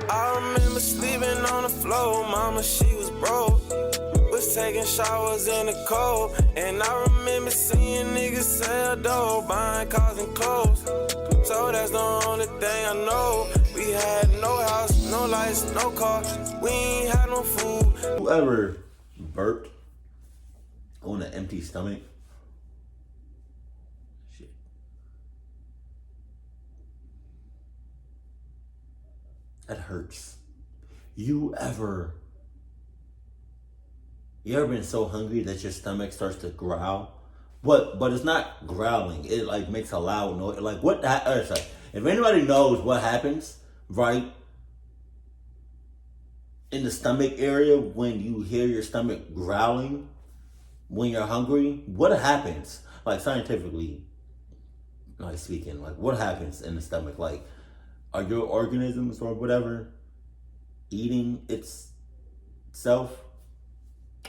I remember sleeping on the floor, mama, she was broke. Was taking showers in the cold. And I remember seeing niggas sell dope, buying cars and clothes. So that's the only thing I know. We had no house, no lights, no car. We ain't had no food. You ever burped on an empty stomach? Shit. That hurts. You ever been so hungry that your stomach starts to growl? But it's not growling. It like makes a loud noise. Like what that? If anybody knows what happens, right, in the stomach area when you hear your stomach growling when you're hungry, what happens? Like scientifically, like speaking, like what happens in the stomach? Like, are your organisms or whatever eating itself?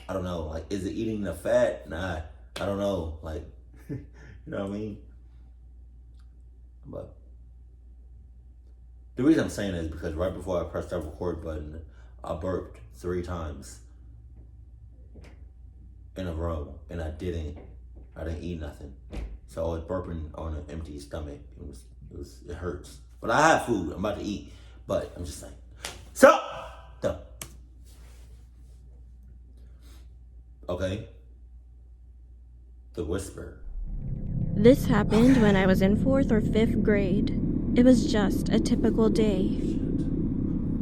I don't know. Like, is it eating the fat? Nah, I don't know. Like, you know what I mean? But the reason I'm saying that is because right before I pressed that record button, I burped 3 times in a row, and I didn't eat nothing. So I was burping on an empty stomach. It hurts. But I have food. I'm about to eat. But I'm just saying. So, done. Okay. The whisper. This happened when I was in 4th or 5th grade. It was just a typical day.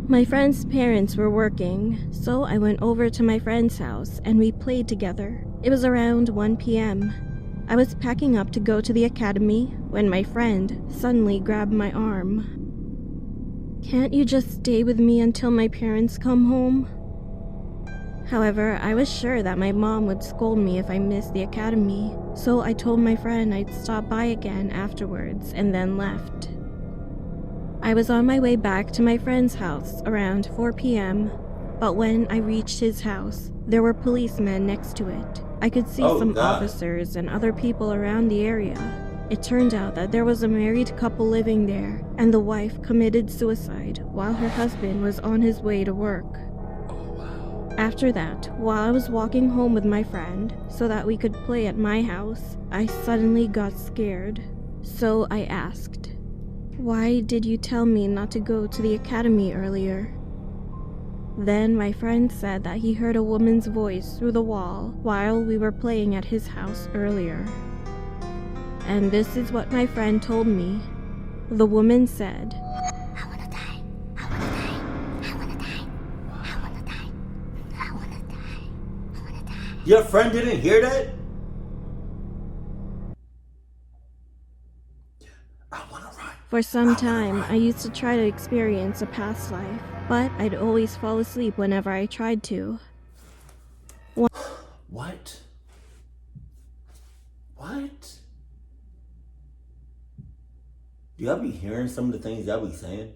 My friend's parents were working, so I went over to my friend's house and we played together. It was around 1 p.m. I was packing up to go to the academy when my friend suddenly grabbed my arm. "Can't you just stay with me until my parents come home?" However, I was sure that my mom would scold me if I missed the academy, so I told my friend I'd stop by again afterwards and then left. I was on my way back to my friend's house around 4 p.m., but when I reached his house, there were policemen next to it. I could see some officers and other people around the area. It turned out that there was a married couple living there, and the wife committed suicide while her husband was on his way to work. After that, while I was walking home with my friend so that we could play at my house, I suddenly got scared. So I asked, "Why did you tell me not to go to the academy earlier?" Then my friend said that he heard a woman's voice through the wall while we were playing at his house earlier. And this is what my friend told me. The woman said, "I wanna die. I wanna die. I wanna die. I wanna die. I wanna die. I wanna die." Your friend didn't hear that? I wanna run. For some time, I used to try to experience a past life, but I'd always fall asleep whenever I tried to. What? What? Do y'all be hearing some of the things y'all be saying?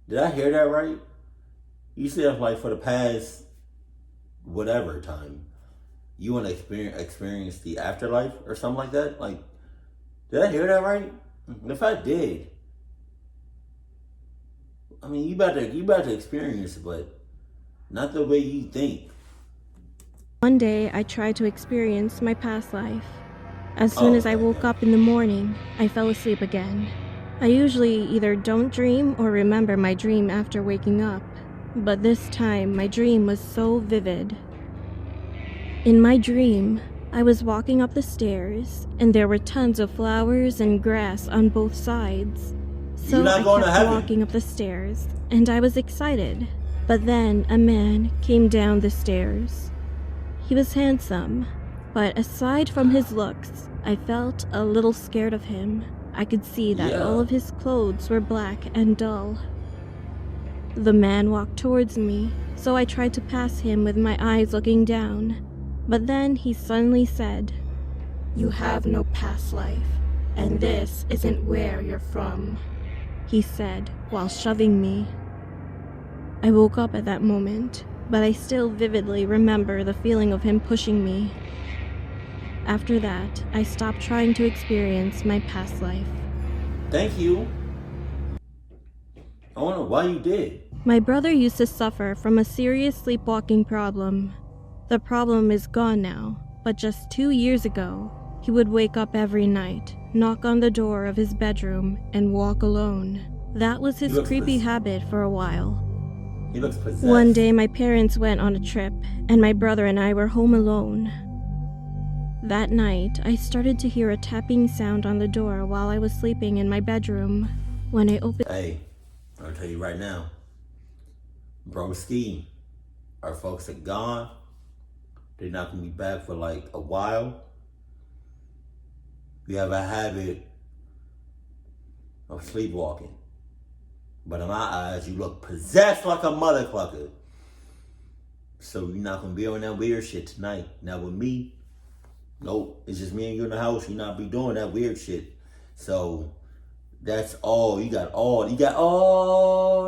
Did I hear that right? You said like for the past whatever time, you want to experience the afterlife or something like that? Like, did I hear that right? If I did, I mean, you about to experience it, but not the way you think. One day, I tried to experience my past life. As soon as I woke up in the morning, I fell asleep again. I usually either don't dream or remember my dream after waking up, but this time my dream was so vivid. In my dream, I was walking up the stairs, and there were tons of flowers and grass on both sides. So I kept walking up the stairs, and I was excited. But then a man came down the stairs. He was handsome, but aside from his looks, I felt a little scared of him. I could see that all of his clothes were black and dull. The man walked towards me, so I tried to pass him with my eyes looking down. But then he suddenly said, "You have no past life, and this isn't where you're from," he said while shoving me. I woke up at that moment, but I still vividly remember the feeling of him pushing me. After that, I stopped trying to experience my past life. Thank you. I wonder why you did. My brother used to suffer from a serious sleepwalking problem. The problem is gone now, but just 2 years ago, he would wake up every night, knock on the door of his bedroom, and walk alone. That was his creepy habit for a while. He looks possessed. One day my parents went on a trip, and my brother and I were home alone. That night, I started to hear a tapping sound on the door while I was sleeping in my bedroom. When I opened... Hey, I'll tell you right now. Broski, our folks are gone. They're not going to be back for like a while. You have a habit of sleepwalking. But in my eyes, you look possessed like a mother clucker. So you're not going to be on that weird shit tonight. Now with me, nope. It's just me and you in the house. You're not be doing that weird shit. So that's all. You got all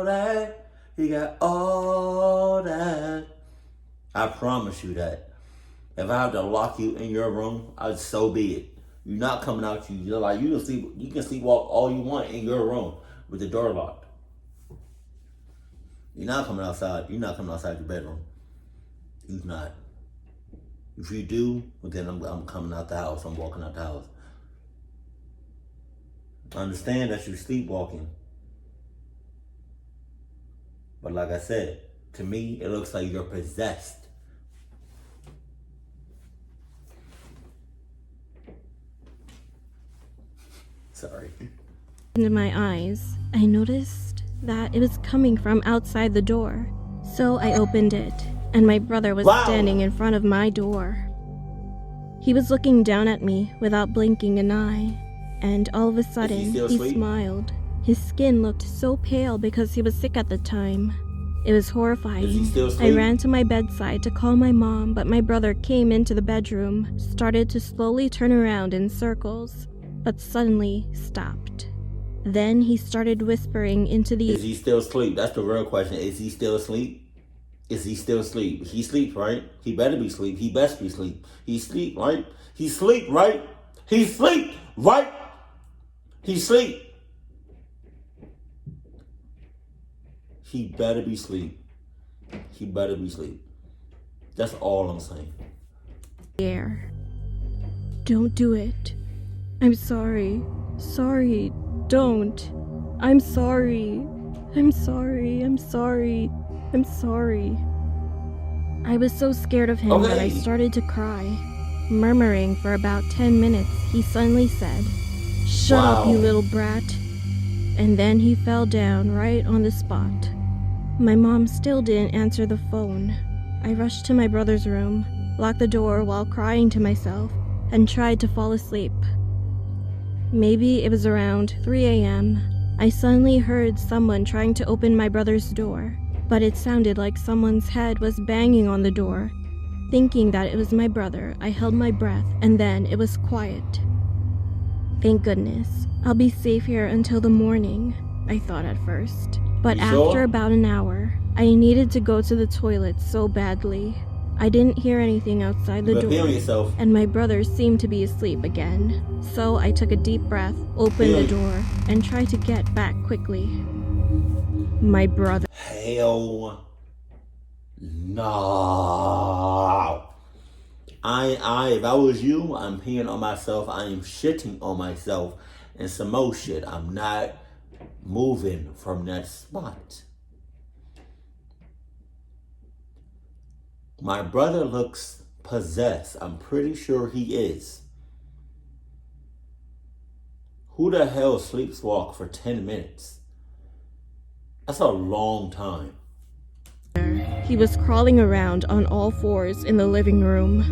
that. You got all that. I promise you that. If I have to lock you in your room, so be it. You're not coming out. You can sleepwalk all you want in your room with the door locked. You're not coming outside. You're not coming outside your bedroom. You're not. If you do, well then I'm coming out the house. I'm walking out the house. I understand that you're sleepwalking. But like I said, to me, it looks like you're possessed. Sorry. Into my eyes, I noticed that it was coming from outside the door. So I opened it, and my brother was standing in front of my door. He was looking down at me without blinking an eye, and all of a sudden, he smiled. His skin looked so pale because he was sick at the time. It was horrifying. I ran to my bedside to call my mom, but my brother came into the bedroom, started to slowly turn around in circles, but suddenly stopped. Then he started whispering into the... Is he still asleep? That's the real question. Is he still asleep? Is he still asleep? He sleeps, right? He better be asleep. He best be asleep. He sleep, right? He sleep, right? He sleep, right? He sleep. He better be asleep. He better be asleep. That's all I'm saying. Air. Don't do it. I'm sorry. Sorry. Don't. I'm sorry. I'm sorry. I'm sorry. I'm sorry. I was so scared of him that I started to cry. Murmuring for about 10 minutes, he suddenly said, "Shut up, you little brat." And then he fell down right on the spot. My mom still didn't answer the phone. I rushed to my brother's room, locked the door while crying to myself, and tried to fall asleep. Maybe it was around 3 a.m. I suddenly heard someone trying to open my brother's door, but it sounded like someone's head was banging on the door. Thinking that it was my brother, I held my breath, and then it was quiet. Thank goodness. I'll be safe here until the morning, I thought at first. But after about an hour, I needed to go to the toilet so badly. I didn't hear anything outside the door, and my brother seemed to be asleep again. So I took a deep breath, opened the door, and tried to get back quickly. My brother... Hell no. If I was you, I'm peeing on myself. I am shitting on myself and some more shit. I'm not moving from that spot. My brother looks possessed. I'm pretty sure he is. Who the hell sleepwalks for 10 minutes? That's a long time. He was crawling around on all fours in the living room.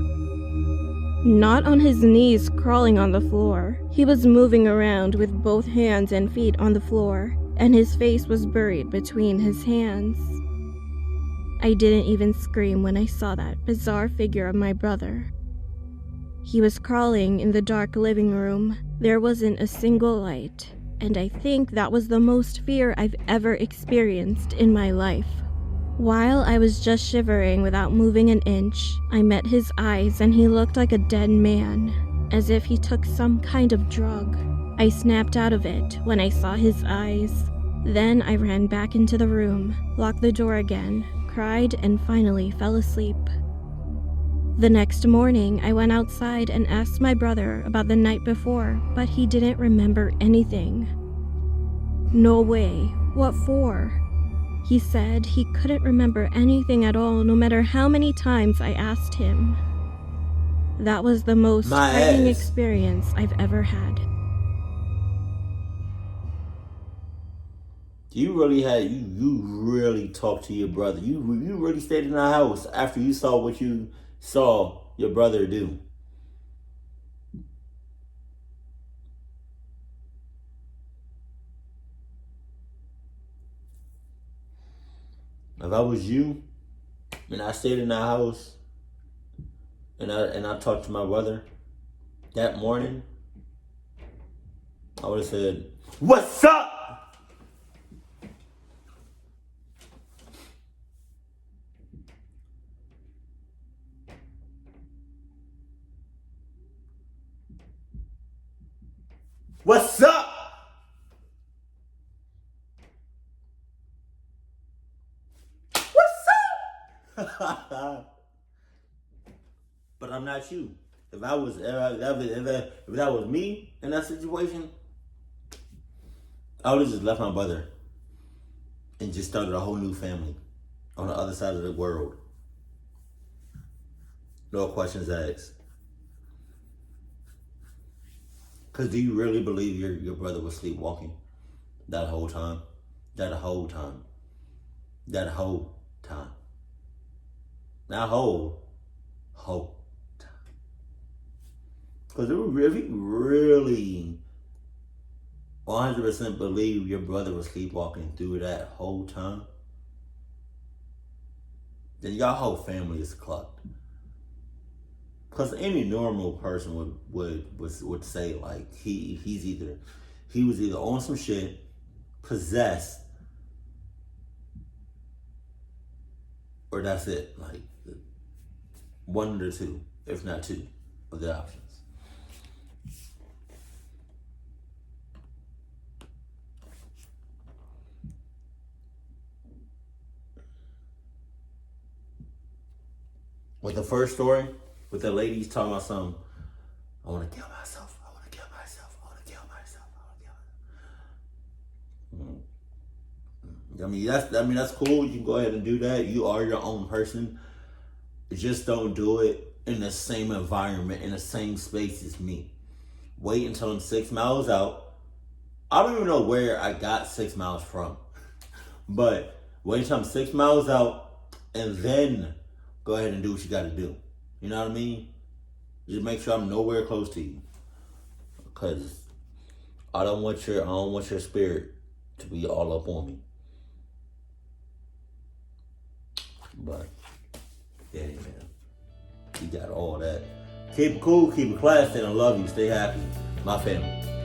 Not on his knees crawling on the floor. He was moving around with both hands and feet on the floor, and his face was buried between his hands. I didn't even scream when I saw that bizarre figure of my brother. He was crawling in the dark living room. There wasn't a single light, and I think that was the most fear I've ever experienced in my life. While I was just shivering without moving an inch, I met his eyes and he looked like a dead man, as if he took some kind of drug. I snapped out of it when I saw his eyes. Then I ran back into the room, locked the door again, cried, and finally fell asleep. The next morning, I went outside and asked my brother about the night before, but he didn't remember anything. No way. What for? He said he couldn't remember anything at all, no matter how many times I asked him. That was the most frightening experience I've ever had. You really talked to your brother. You really stayed in the house after you saw what you saw your brother do. If I was you, and I stayed in the house, and I talked to my brother that morning, I would have said, "What's up?" What's up? What's up? But I'm not you. If that was me in that situation, I would have just left my brother and just started a whole new family on the other side of the world. No questions asked. Because do you really believe your brother was sleepwalking that whole time? That whole time. That whole time. Whole time. Because if you really 100% believe your brother was sleepwalking through that whole time, then your whole family is clucked. Because any normal person would say like he was either on some shit, possessed, or that's it. Like one of the two, if not two, of the options. With the first story, with the ladies talking about something, I want to kill myself. I want to kill myself. I want to kill myself. I want to kill myself. That's cool. You can go ahead and do that. You are your own person. Just don't do it in the same environment, in the same space as me. Wait until I'm 6 miles out. I don't even know where I got 6 miles from, but wait until I'm 6 miles out, and then go ahead and do what you got to do. You know what I mean? Just make sure I'm nowhere close to you, because I don't want your spirit to be all up on me. But yeah, man, you got all that. Keep it cool, keep it classy, and I love you. Stay happy, my family.